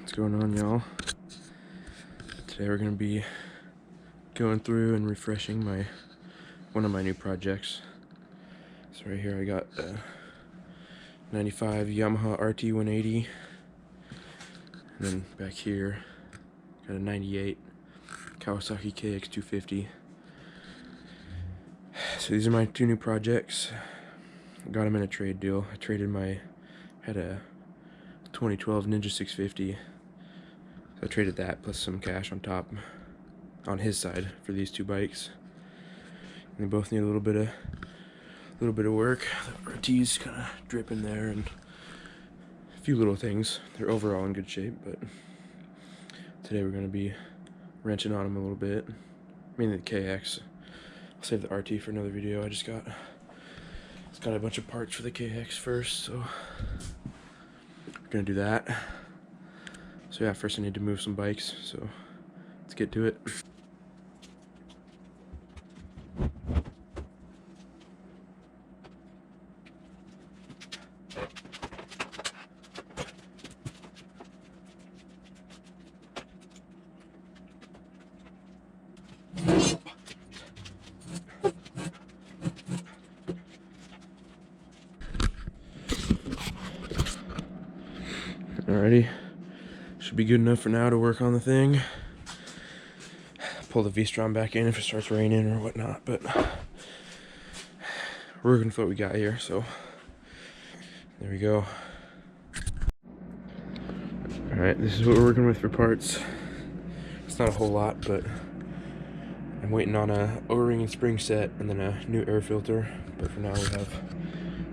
What's going on, y'all? Today we're gonna be going through and refreshing one of my new projects. So right here I got a 95 Yamaha RT180, and then back here got a 98 Kawasaki KX250. So these are my two new projects. I got them in a trade deal. Had a 2012 Ninja 650. So I traded that plus some cash on top on his side for these two bikes. And they both need a little bit of work. The RT's kind of dripping there and a few little things. They're overall in good shape, but today we're going to be wrenching on them a little bit. Mainly the KX. I'll save the RT for another video. It's got a bunch of parts for the KX first, so we're gonna do that. So yeah, first I need to move some bikes, so let's get to it. Alrighty, should be good enough for now to work on the thing. Pull the V-Strom back in if it starts raining or whatnot, but we're working with what we got here, so there we go. Alright, this is what we're working with for parts. It's not a whole lot, but I'm waiting on a O-ring and spring set and then a new air filter. But for now we have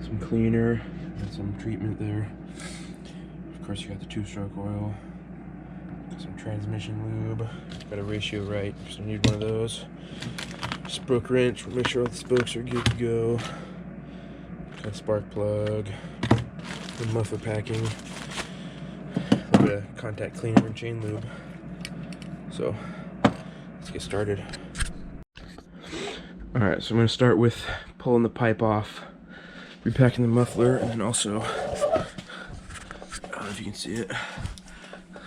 some cleaner and some treatment there. Of course, you got the two-stroke oil, some transmission lube, got a ratio right, so I need one of those. Spoke wrench, make sure all the spokes are good to go. Got a spark plug, the muffler packing, a little bit of contact cleaner and chain lube. So let's get started. Alright, so I'm going to start with pulling the pipe off, repacking the muffler, and then also, I don't know if you can see it,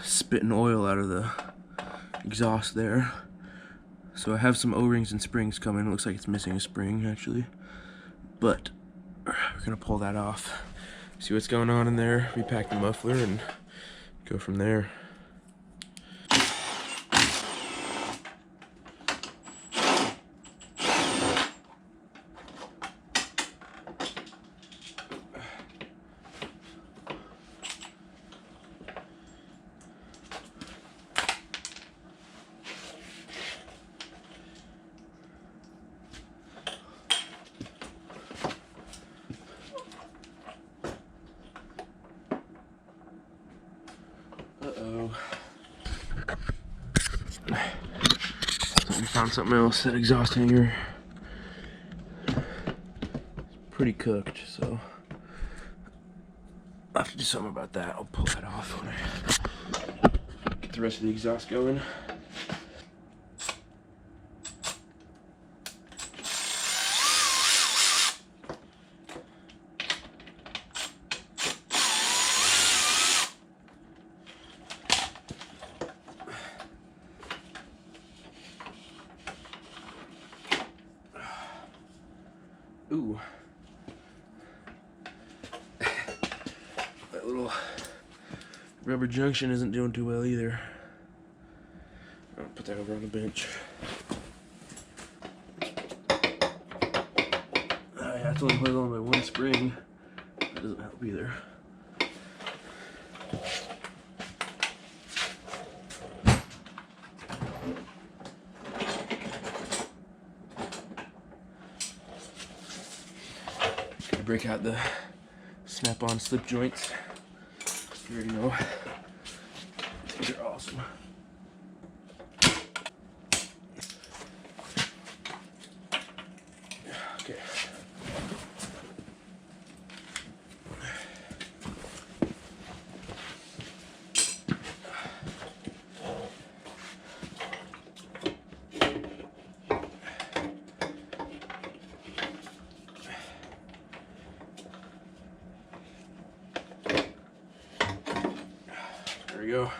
spitting oil out of the exhaust there. So I have some O-rings and springs coming. It looks like it's missing a spring actually, but we're gonna pull that off, see what's going on in there, repack the muffler, and go from there. We found something else. That exhaust hanger is pretty cooked, so I'll have to do something about that. I'll pull that off when I get the rest of the exhaust going. Ooh. That little rubber junction isn't doing too well either. I'll put that over on the bench. I have to only hold on by one spring. That doesn't help either. Break out the snap-on slip joints. You already know. These are awesome. Okay. There we go.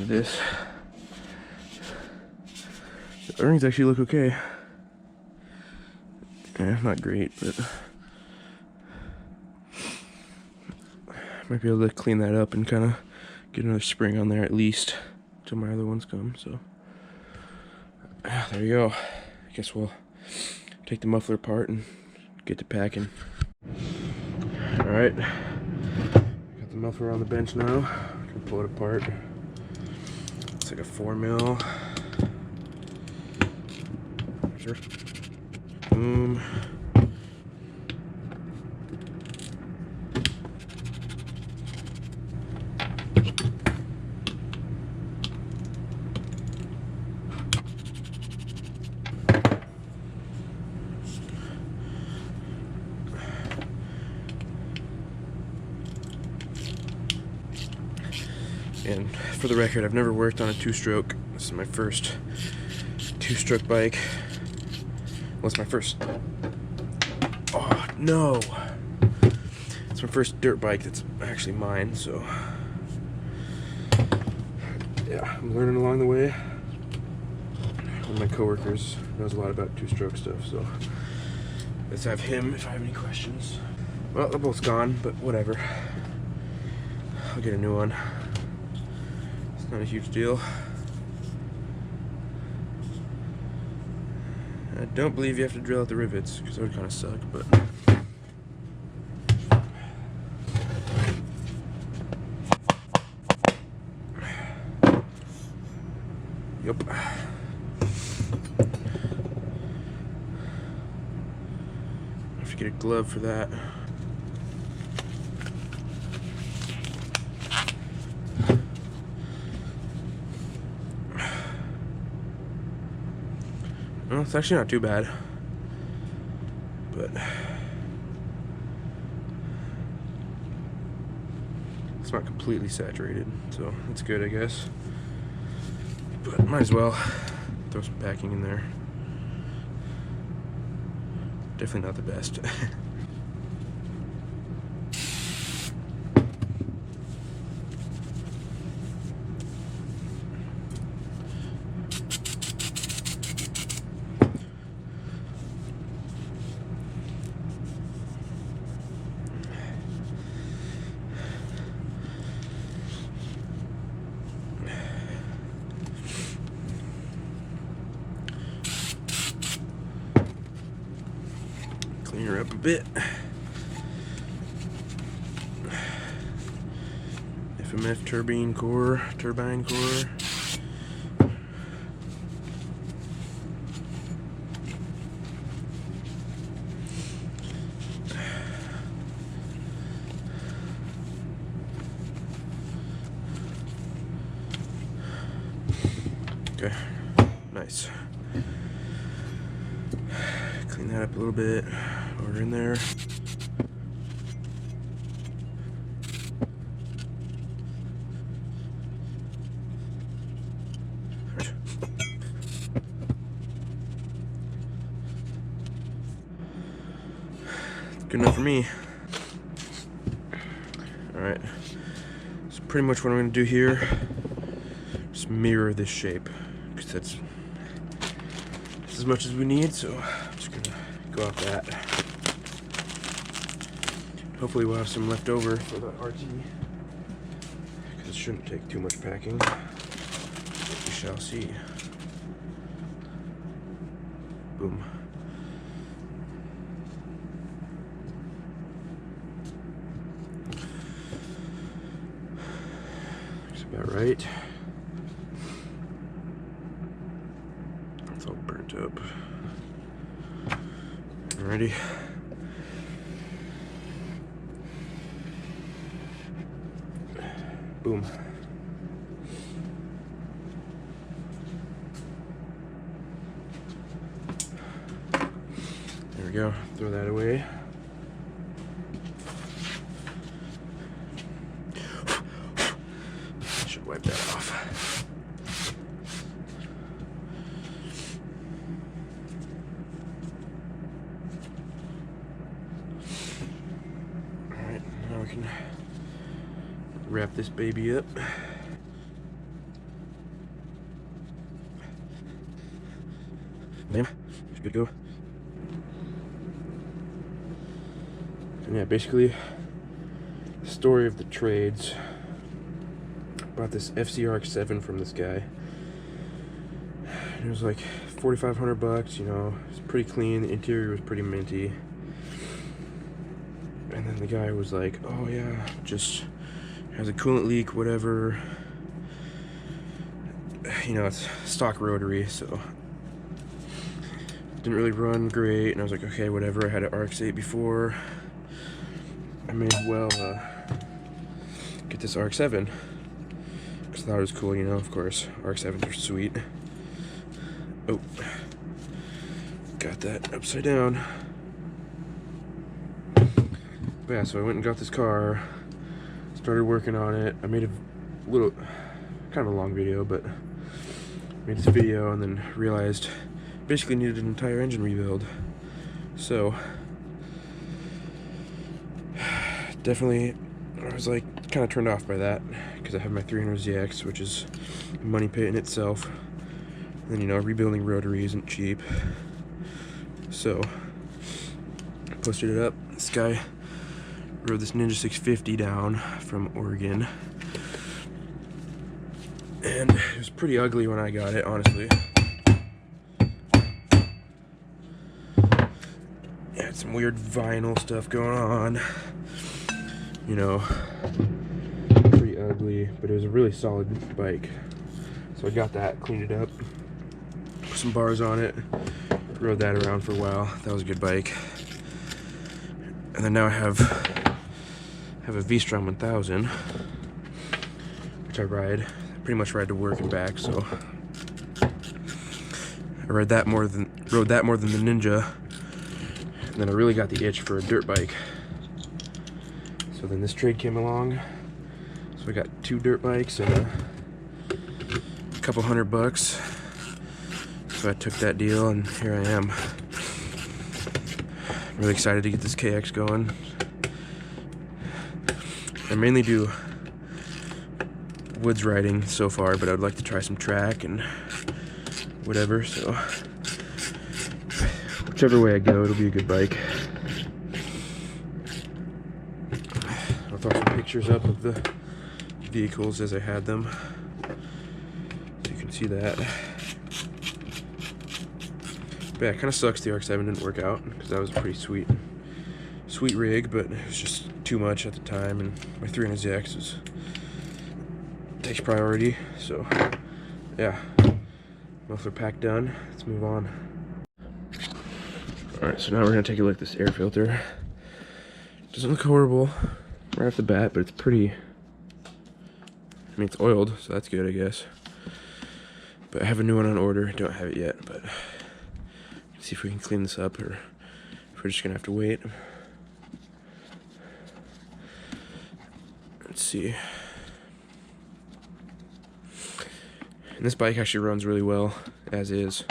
of this. The O-rings actually look okay. Yeah, not great, but might be able to clean that up and kind of get another spring on there at least till my other ones come. So there you go. I guess we'll take the muffler apart and get to packing. All right, got the muffler on the bench now. I'm gonna pull it apart. It's like a 4mm. Sure. Boom. And for the record, I've never worked on a two-stroke. This is my first two-stroke bike. Well, it's my first... Oh, no! It's my first dirt bike that's actually mine, so... Yeah, I'm learning along the way. One of my coworkers knows a lot about two-stroke stuff, so... Let's have him if I have any questions. Well, they're both gone, but whatever. I'll get a new one. It's not a huge deal. I don't believe you have to drill out the rivets, because that would kind of suck, but... Yep. I have to get a glove for that. Well, it's actually not too bad, but it's not completely saturated, so that's good, I guess. But might as well throw some packing in there. Definitely not the best. Clean her up a bit. FMF turbine core. Okay, nice. Clean that up a little bit. We're in there. Good enough for me. Alright. So pretty much what I'm going to do here is mirror this shape, because that's as much as we need, so I'm just going to go off that. Hopefully we'll have some left over for the RT, because it shouldn't take too much packing. We shall see. Boom. Looks about right. It's all burnt up. Alrighty. Boom. There we go. Throw that away. Should wipe that off. Alright, now we can wrap this baby up. man, it's good to go. And yeah, basically, the story of the trades. Bought this FCRX7 from this guy. It was like 4,500 bucks, you know, it's pretty clean, the interior was pretty minty. And then the guy was like, oh yeah, just has a coolant leak, whatever. You know, it's stock rotary, so didn't really run great. And I was like, okay, whatever. I had an RX-8 before. I may as well get this RX-7 because I thought it was cool, you know. Of course, RX-7s are sweet. Oh, got that upside down. But yeah, so I went and got this car, started working on it. I made a little, kind of a long video, but made this video and then realized basically needed an entire engine rebuild. So definitely I was like kind of turned off by that because I have my 300ZX, which is a money pit in itself. And then, you know, rebuilding rotary isn't cheap. So I posted it up. This guy rode this Ninja 650 down from Oregon. And it was pretty ugly when I got it, honestly. It had some weird vinyl stuff going on. You know, pretty ugly, but it was a really solid bike. So I got that, cleaned it up, put some bars on it, rode that around for a while. That was a good bike. And then now I have a V-Strom 1000, which I pretty much ride to work and back. So I rode that more than the Ninja. And then I really got the itch for a dirt bike. So then this trade came along. So I got 2 dirt bikes and a couple $100. So I took that deal and here I am. I'm really excited to get this KX going. I mainly do woods riding so far, but I'd like to try some track and whatever, so whichever way I go, it'll be a good bike. I'll throw some pictures up of the vehicles as I had them, so you can see that. But yeah, it kind of sucks the RX-7 didn't work out, because that was a pretty sweet rig, but it was just too much at the time, and my 300ZX takes priority, so yeah. Muffler pack done, let's move on. Alright, so now we're going to take a look at this air filter. Doesn't look horrible right off the bat, but it's pretty, I mean, it's oiled, so that's good, I guess. But I have a new one on order, don't have it yet, but let's see if we can clean this up, or if we're just going to have to wait. Let's see. And this bike actually runs really well, as is,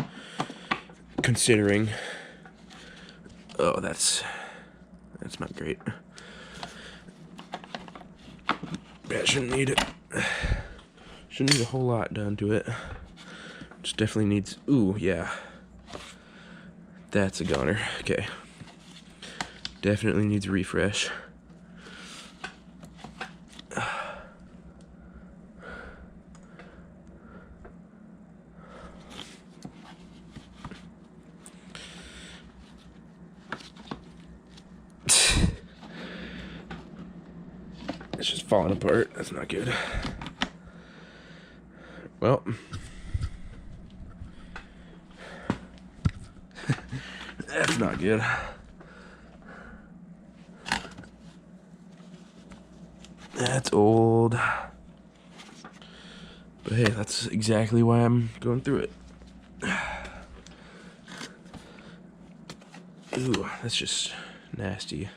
considering. Oh, that's not great. That shouldn't need a whole lot done to it. Just definitely needs, ooh, yeah. That's a goner. Okay. Definitely needs a refresh. It's just falling apart. That's not good. Well, that's not good. That's old. But hey, that's exactly why I'm going through it. Ooh, that's just nasty.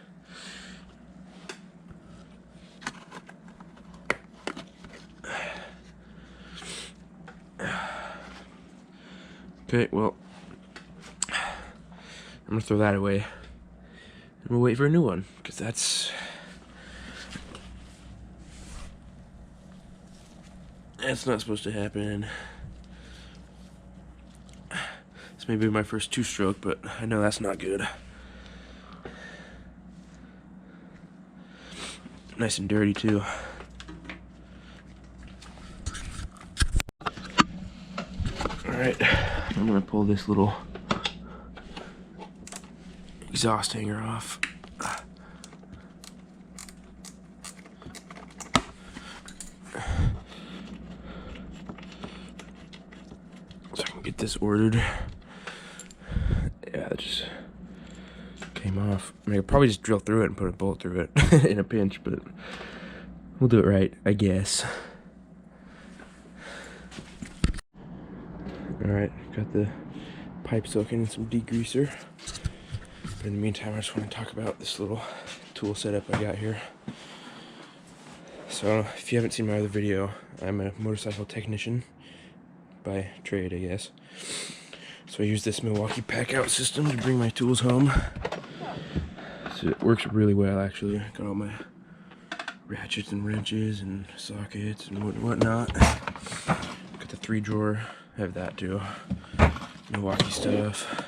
Okay, well, I'm gonna throw that away. And we'll wait for a new one, because that's not supposed to happen. This may be my first 2-stroke, but I know that's not good. Nice and dirty too. Alright, I'm gonna pull this little exhaust hanger off. So I can get this ordered. Yeah, that just came off. I mean, I could probably just drill through it and put a bolt through it in a pinch, but we'll do it right, I guess. Alright, got the pipe soaking in some degreaser. But in the meantime, I just want to talk about this little tool setup I got here. So, if you haven't seen my other video, I'm a motorcycle technician by trade, I guess. So I use this Milwaukee pack-out system to bring my tools home. So it works really well, actually. Got all my ratchets and wrenches and sockets and whatnot. Got the 3-drawer. I have that too. Milwaukee stuff.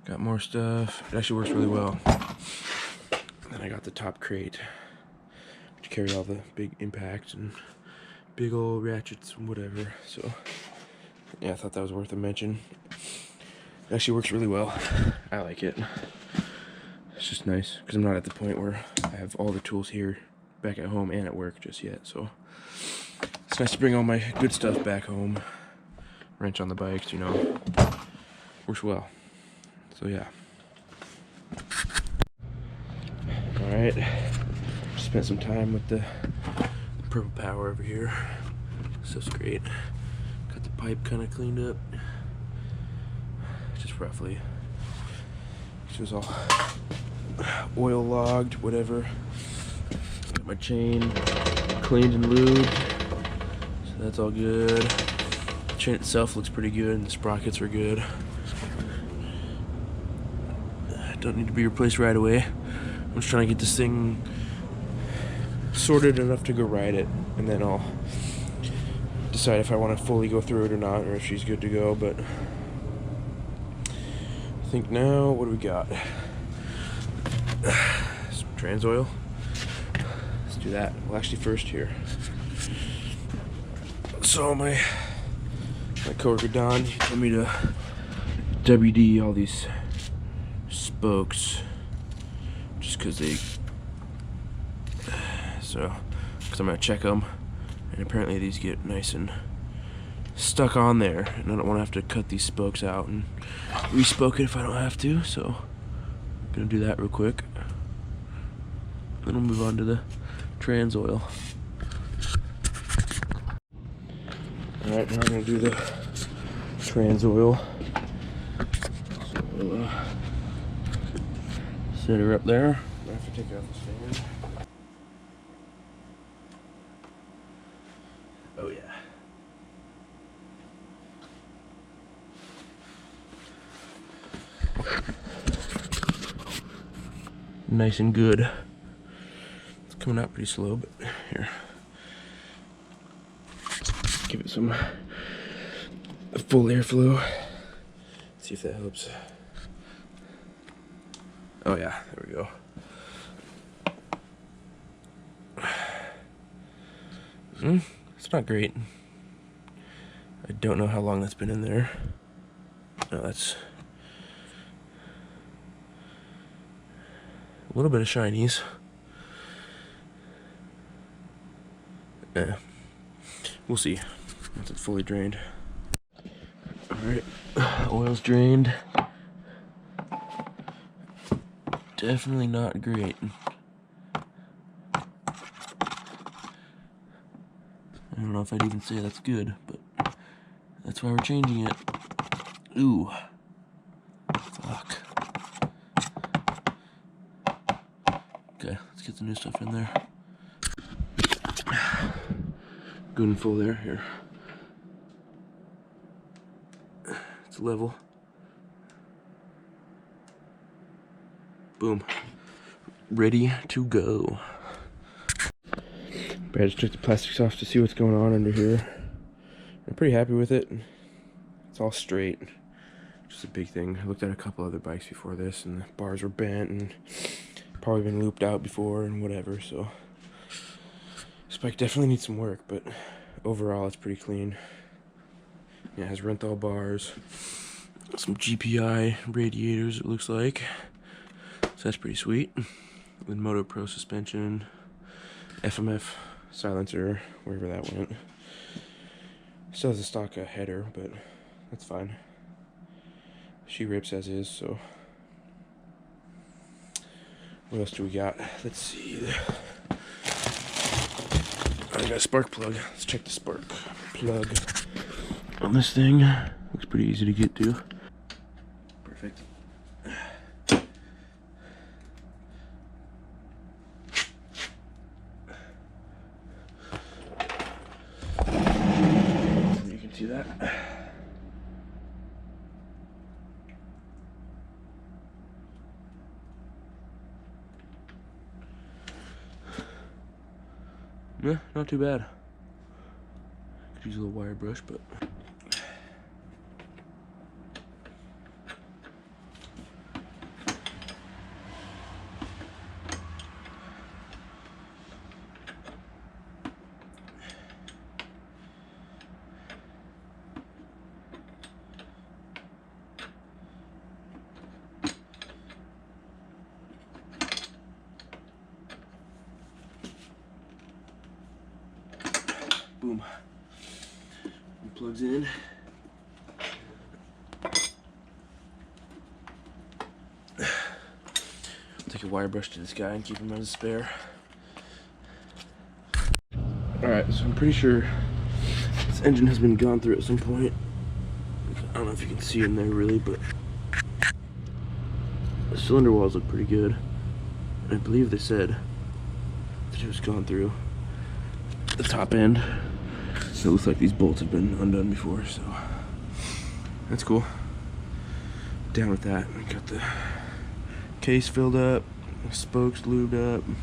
Got more stuff. It actually works really well. And then I got the top crate to carry all the big impacts and big old ratchets and whatever. So yeah, I thought that was worth a mention. It actually works really well. I like it. It's just nice because I'm not at the point where I have all the tools here back at home and at work just yet. So it's nice to bring all my good stuff back home. Wrench on the bikes, you know. Works well. So yeah. Alright. Spent some time with the Purple Power over here. Stuff's great. Got the pipe kind of cleaned up. Just roughly. It was all oil logged, whatever. Got my chain cleaned and lubed. So that's all good. The chain itself looks pretty good and the sprockets are good. Don't need to be replaced right away. I'm just trying to get this thing sorted enough to go ride it, and then I'll decide if I want to fully go through it or not, or if she's good to go. But I think now, what do we got? Some trans oil. Let's do that. Well, actually first here. So my coworker Don, he told me to WD all these spokes just because I'm gonna check them, and apparently these get nice and stuck on there, and I don't want to have to cut these spokes out and re-spoke it if I don't have to. So I'm gonna do that real quick, then we'll move on to the trans oil. Alright, now I'm gonna do the trans oil. So we'll set her up there. I have to take it off the stand. Oh yeah. Nice and good. It's coming out pretty slow, but here. Give it some full airflow. See if that helps. Oh yeah, there we go. It's not great. I don't know how long that's been in there. No, that's a little bit of shinies. Yeah, we'll see once it's fully drained. Alright, oil's drained. Definitely not great. I don't know if I'd even say that's good, but that's why we're changing it. Ooh. Fuck. Okay, let's get the new stuff in there. Good and full there. Here. It's level. Boom. Ready to go. But I just took the plastics off to see what's going on under here. I'm pretty happy with it. It's all straight. which is a big thing. I looked at a couple other bikes before this, and the bars were bent and probably been looped out before and whatever, so this bike definitely needs some work, but overall it's pretty clean. Yeah, it has Renthal bars, some GPI radiators it looks like, so that's pretty sweet. With Moto Pro suspension, FMF silencer, wherever that went. Still has a stock header, but that's fine. She rips as is, so. What else do we got? Let's see. I got a spark plug. Let's check the spark plug on this thing. Looks pretty easy to get to. Perfect. You can see that. Yeah, not too bad. Could use a little wire brush, but boom. It plugs in. Take a wire brush to this guy and keep him as a spare. Alright, so I'm pretty sure this engine has been gone through at some point. I don't know if you can see in there really, but the cylinder walls look pretty good. And I believe they said that it was gone through the top end. So it looks like these bolts have been undone before, so that's cool. Down with that. We got the case filled up, spokes lubed up. And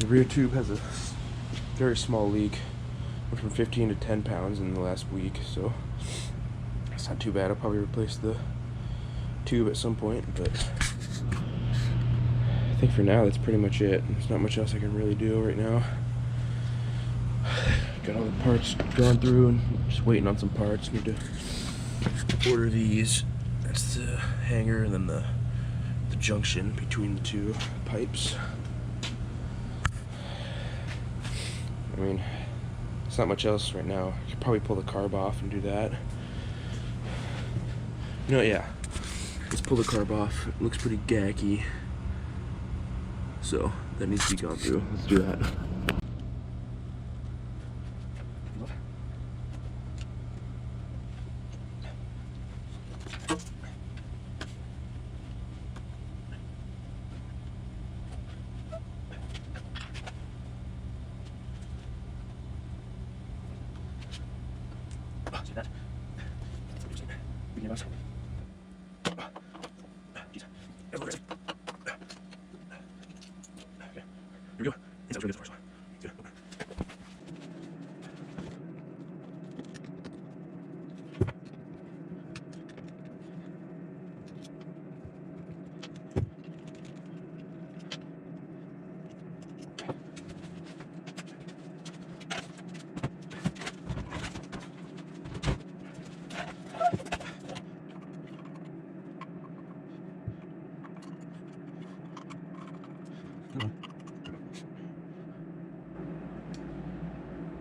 the rear tube has a very small leak. Went from 15 to 10 pounds in the last week, so it's not too bad. I'll probably replace the tube at some point, but I think for now that's pretty much it. There's not much else I can really do right now. Got all the parts gone through and just waiting on some parts. Need to order these. That's the hanger and then the junction between the two pipes. I mean, it's not much else right now. I could probably pull the carb off and do that. No, yeah. Let's pull the carb off. It looks pretty gacky. So, that needs to be gone through. Let's do that. See that? Jeez. Okay. Here we go. Inside's really good so far. Good.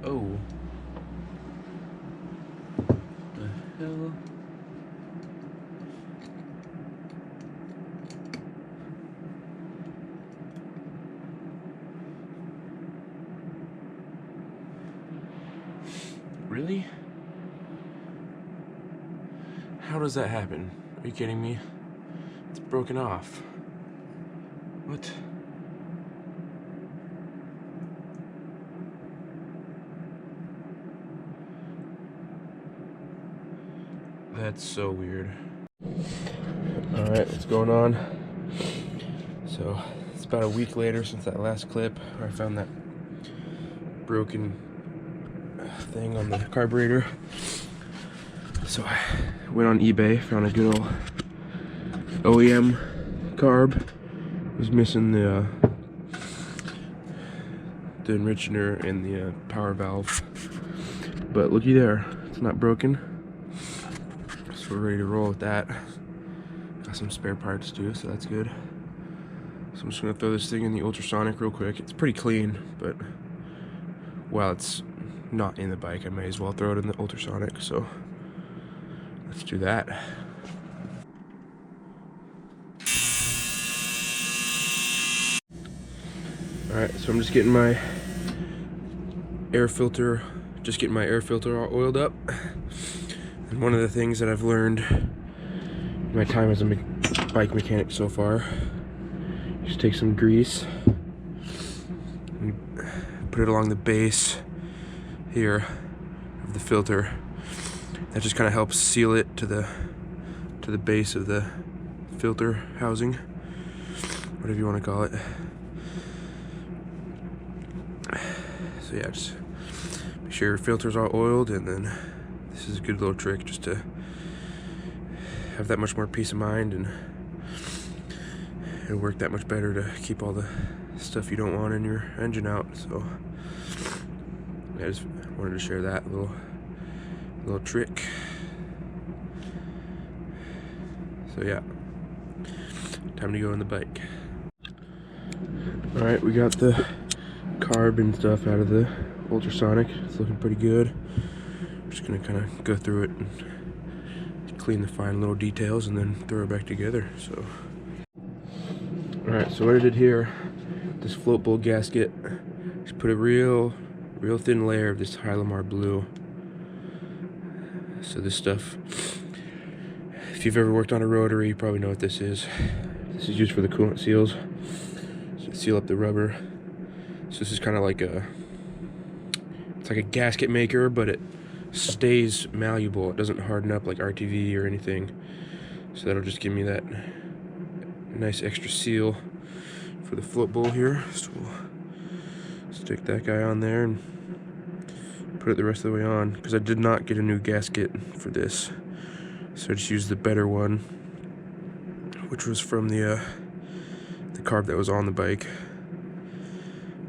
Oh. The hell? Really? How does that happen? Are you kidding me? It's broken off. What? That's so weird. Alright, what's going on? So, it's about a week later since that last clip where I found that broken thing on the carburetor. So I went on eBay, found a good old OEM carb. Was missing the enricher and the power valve, but looky there, it's not broken. So we're ready to roll with that. Got some spare parts too, so that's good. So I'm just gonna throw this thing in the ultrasonic real quick. It's pretty clean, but while it's not in the bike, I may as well throw it in the ultrasonic. So let's do that. Alright, so I'm just getting my air filter all oiled up. And one of the things that I've learned in my time as a bike mechanic so far, just take some grease and put it along the base here of the filter. That just kind of helps seal it to the base of the filter housing, whatever you want to call it. So yeah, just make sure your filter's all oiled, and then this is a good little trick just to have that much more peace of mind, and it'll work that much better to keep all the stuff you don't want in your engine out. So I just wanted to share that little trick. So yeah, time to go on the bike. Alright, we got the carb and stuff out of the ultrasonic. It's looking pretty good. I'm just gonna kind of go through it and clean the fine little details and then throw it back together. So alright, so what I did here, this float bowl gasket, just put a real thin layer of this Hylamar blue. So this stuff, if you've ever worked on a rotary, you probably know what this is. This is used for the coolant seals, so seal up the rubber. So this is kind of like it's like a gasket maker, but it stays malleable. It doesn't harden up like RTV or anything. So that'll just give me that nice extra seal for the float bowl here. So we'll stick that guy on there and put it the rest of the way on, because I did not get a new gasket for this. So I just used the better one, which was from the carb that was on the bike,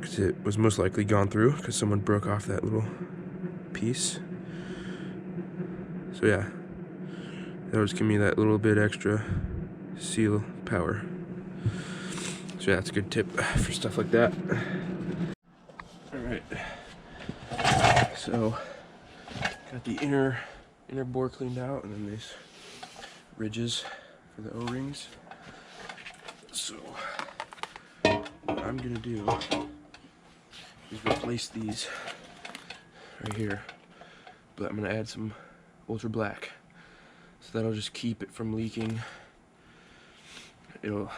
because it was most likely gone through because someone broke off that little piece. So yeah, that'll just give me that little bit extra seal power. So yeah, that's a good tip for stuff like that. Alright, so got the inner bore cleaned out, and then these ridges for the O-rings. So what I'm gonna do is replace these right here, but I'm gonna add some ultra black, so that'll just keep it from leaking. It'll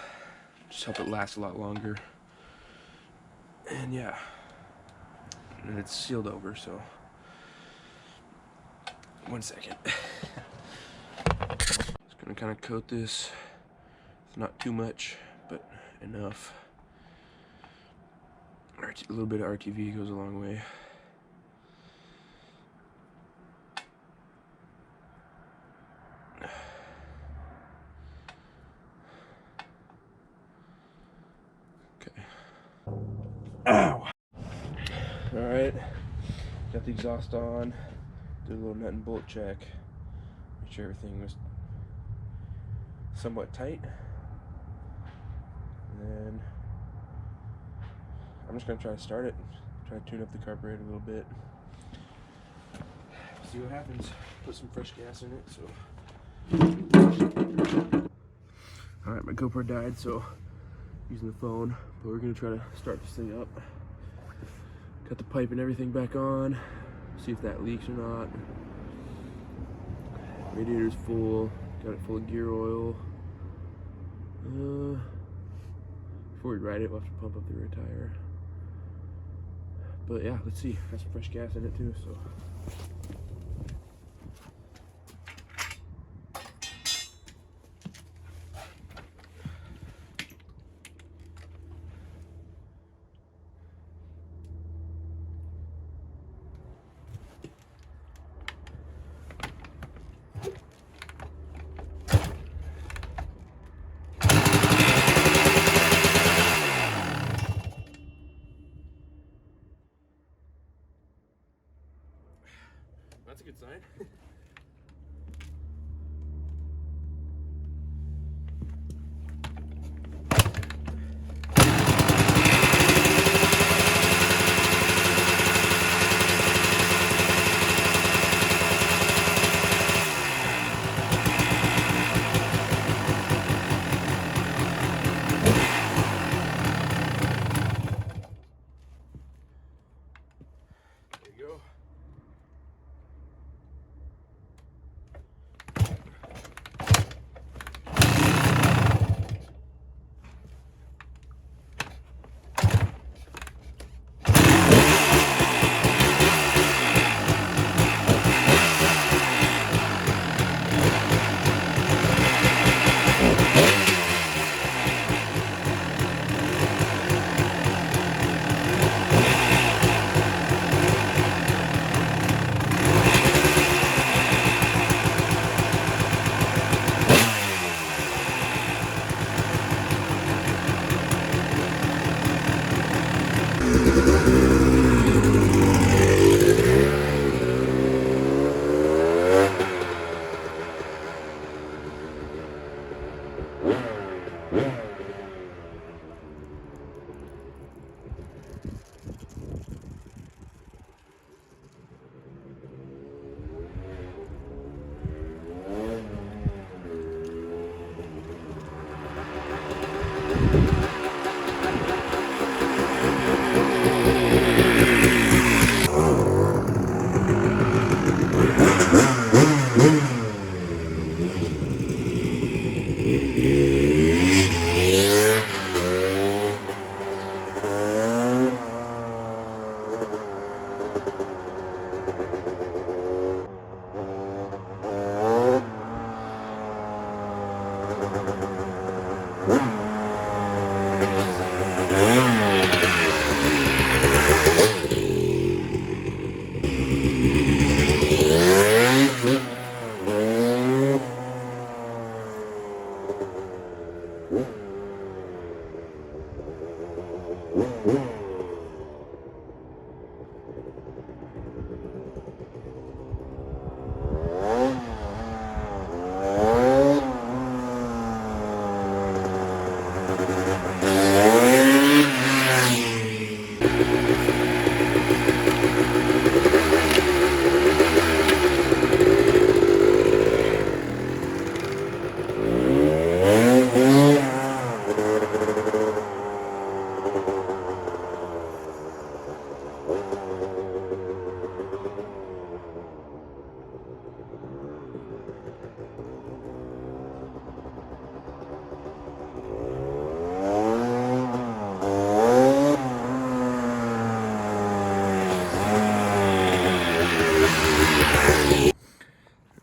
just help it last a lot longer, and yeah, and it's sealed over. So 1 second. Just gonna kind of coat this. It's not too much, but enough. A little bit of RTV goes a long way. Okay. Ow! Alright. Got the exhaust on. Did a little nut and bolt check. Make sure everything was somewhat tight. And then I'm just gonna try to start it, try to tune up the carburetor a little bit, see what happens. Put some fresh gas in it. So alright, my GoPro died, so using the phone, but we're gonna try to start this thing up. Got the pipe and everything back on, see if that leaks or not. Radiator's full, got it full of gear oil. Before we ride it, we'll have to pump up the rear tire. But yeah, let's see. Got some fresh gas in it too, so. that's a good sign. There you go.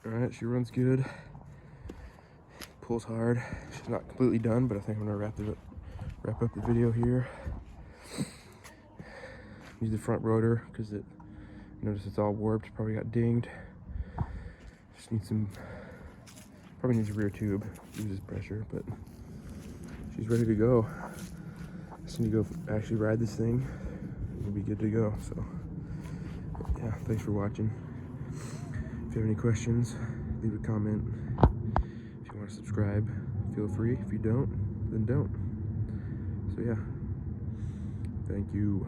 Alright, she runs good, pulls hard. She's not completely done, but I think I'm gonna wrap up the video here. Use the front rotor because notice it's all warped, probably got dinged. Just needs probably needs a rear tube, uses pressure, but she's ready to go. Just need to go actually ride this thing. We'll be good to go. So yeah, thanks for watching. If you have any questions, leave a comment. If you want to subscribe, feel free. If you don't, then don't. So yeah, thank you.